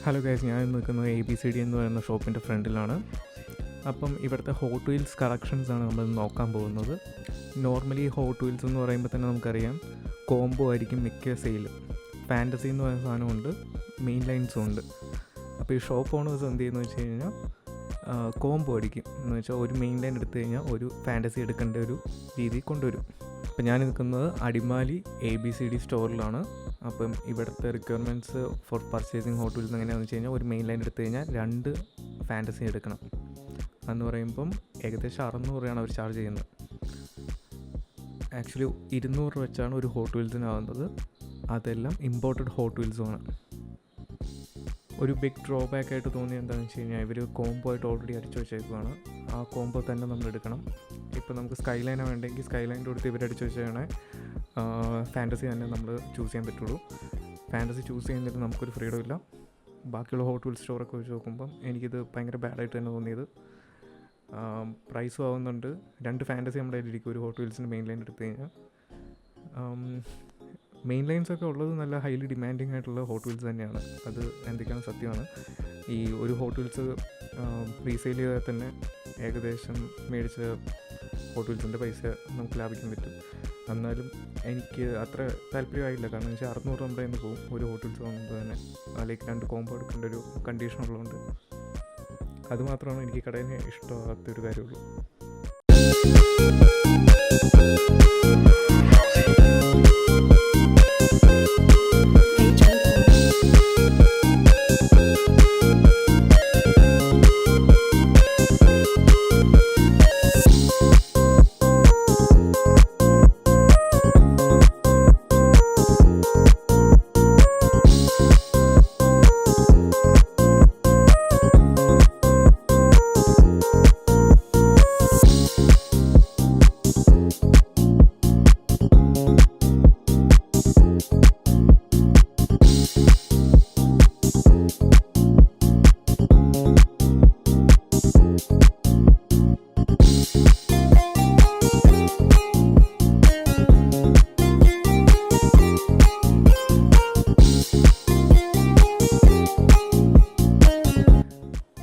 Hello guys, ഞാൻ നിൽക്കുന്നത് ABCD എന്ന് പറയുന്ന ഷോപ്പിൻ്റെ ഫ്രണ്ടിലാണ്. അപ്പം ഇവിടുത്തെ ഹോട്ട് വീൽസ് കളക്ഷൻസാണ് നമ്മൾ നോക്കാൻ പോകുന്നത്. നോർമലി ഹോട്ട് വീൽസ് എന്ന് പറയുമ്പോൾ തന്നെ നമുക്കറിയാം കോംബോ ആയിരിക്കും മിക്ക സെയിലും. ഫാൻറ്റസി എന്ന് പറയുന്ന സാധനമുണ്ട്, മെയിൻ ലൈൻസും ഉണ്ട്. അപ്പോൾ ഈ ഷോപ്പ് ഓണേഴ്സ് എന്ത് ചെയ്യുന്നത് വെച്ച് കഴിഞ്ഞാൽ കോംബോ അടിക്കും. എന്ന് വെച്ചാൽ ഒരു മെയിൻ ലൈൻ എടുത്തു കഴിഞ്ഞാൽ ഒരു ഫാൻറ്റസി എടുക്കേണ്ട ഒരു രീതി കൊണ്ടുവരും. അപ്പോൾ ഞാൻ നിൽക്കുന്നത് അടിമാലി ABCD സ്റ്റോറിലാണ്. അപ്പം ഇവിടുത്തെ requirements four purchasing hot wheels എങ്ങനെയാണെന്ന് വെച്ച് കഴിഞ്ഞാൽ ഒരു മെയിൻ ലൈൻ എടുത്തു കഴിഞ്ഞാൽ 2 ഫാൻറ്റസി എടുക്കണം. എന്ന് പറയുമ്പം ഏകദേശം 600 രൂപയാണ് അവർ ചാർജ് ചെയ്യുന്നത്. ആക്ച്വലി 200 രൂപ വെച്ചാണ് ഒരു ഹോട്ട് വീൽസിനാവുന്നത്. അതെല്ലാം ഇമ്പോർട്ടഡ് ഹോട്ട് വീൽസുമാണ്. ഒരു ബിഗ് ഡ്രോബാക്ക് ആയിട്ട് തോന്നിയത് എന്താണെന്ന് വെച്ച് കഴിഞ്ഞാൽ ഇവർ കോംബോ ആയിട്ട് ഓൾറെഡി അടിച്ചു വെച്ചേക്കുവാണ്. ആ കോംബോ തന്നെ നമ്മൾ എടുക്കണം. ഇപ്പോൾ നമുക്ക് സ്കൈ ലൈനോ വേണ്ടെങ്കിൽ സ്കൈ ലൈൻ്റെ കൊടുത്ത് ഇവരടിച്ചു വെച്ചാണ് ഫാൻറ്റസി തന്നെ നമ്മൾ ചൂസ് ചെയ്യാൻ പറ്റുള്ളൂ. ഫാൻറ്റസി ചൂസ് ചെയ്യുന്നതിൽ നമുക്കൊരു ഫ്രീഡം ഇല്ല. ബാക്കിയുള്ള ഹോട്ട് വീൽ സ്റ്റോറൊക്കെ വെച്ച് നോക്കുമ്പം എനിക്കിത് ഭയങ്കര ബാഡായിട്ട് തന്നെ തോന്നിയത്. പ്രൈസും ആവുന്നുണ്ട്. 2 ഫാൻറ്റസി നമ്മുടെ കയ്യിലിരിക്കും ഒരു ഹോട്ട് വീൽസിൻ്റെ മെയിൻ ലൈൻ എടുത്തു കഴിഞ്ഞാൽ. മെയിൻ ലൈൻസൊക്കെ ഉള്ളത് നല്ല ഹൈലി ഡിമാൻഡിങ് ആയിട്ടുള്ള ഹോട്ട് വീൽസ് തന്നെയാണ്. അത് എന്തൊക്കെയാണ് സത്യമാണ്. ഈ ഒരു ഹോട്ട് വീൽസ് റീസെയിൽ ചെയ്താൽ തന്നെ ഏകദേശം മേടിച്ച ഹോട്ട് വീൽസിൻ്റെ പൈസ നമുക്ക് ലാഭിക്കാൻ പറ്റും. എന്നാലും എനിക്ക് അത്ര താല്പര്യമായില്ല. കാരണം വെച്ചാൽ 600 നമ്മുടെ കയ്യിൽ നിന്ന് പോകും ഒരു ഹോട്ട് വീൽസ് വാങ്ങുമ്പോൾ തന്നെ. അതിലേക്ക് 2 കോംബോ എടുക്കേണ്ട ഒരു കണ്ടീഷൻ ഉള്ളതുകൊണ്ട് അതുമാത്രമാണ് എനിക്ക് കടയിന് ഇഷ്ടമാകാത്തൊരു കാര്യമുള്ളൂ.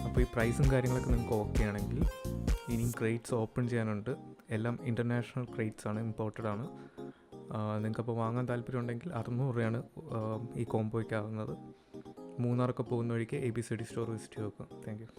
അപ്പോൾ ഈ പ്രൈസും കാര്യങ്ങളൊക്കെ നിങ്ങൾക്ക് ഓക്കെ ആണെങ്കിൽ ഇനിയും ക്രേറ്റ്സ് ഓപ്പൺ ചെയ്യാനുണ്ട്. എല്ലാം ഇൻ്റർനാഷണൽ ക്രേറ്റ്സ് ആണ്, ഇമ്പോർട്ടഡ് ആണ്. നിങ്ങൾക്കപ്പോൾ വാങ്ങാൻ താല്പര്യം ഉണ്ടെങ്കിൽ 600 രൂപയാണ് ഈ കോംബോയ്ക്ക് ആവുന്നത്. മൂന്നാറൊക്കെ പോകുന്ന വഴിക്ക് ABCD സ്റ്റോർ വിസിറ്റ് ചെയ്ത് നോക്കാം. Thank you.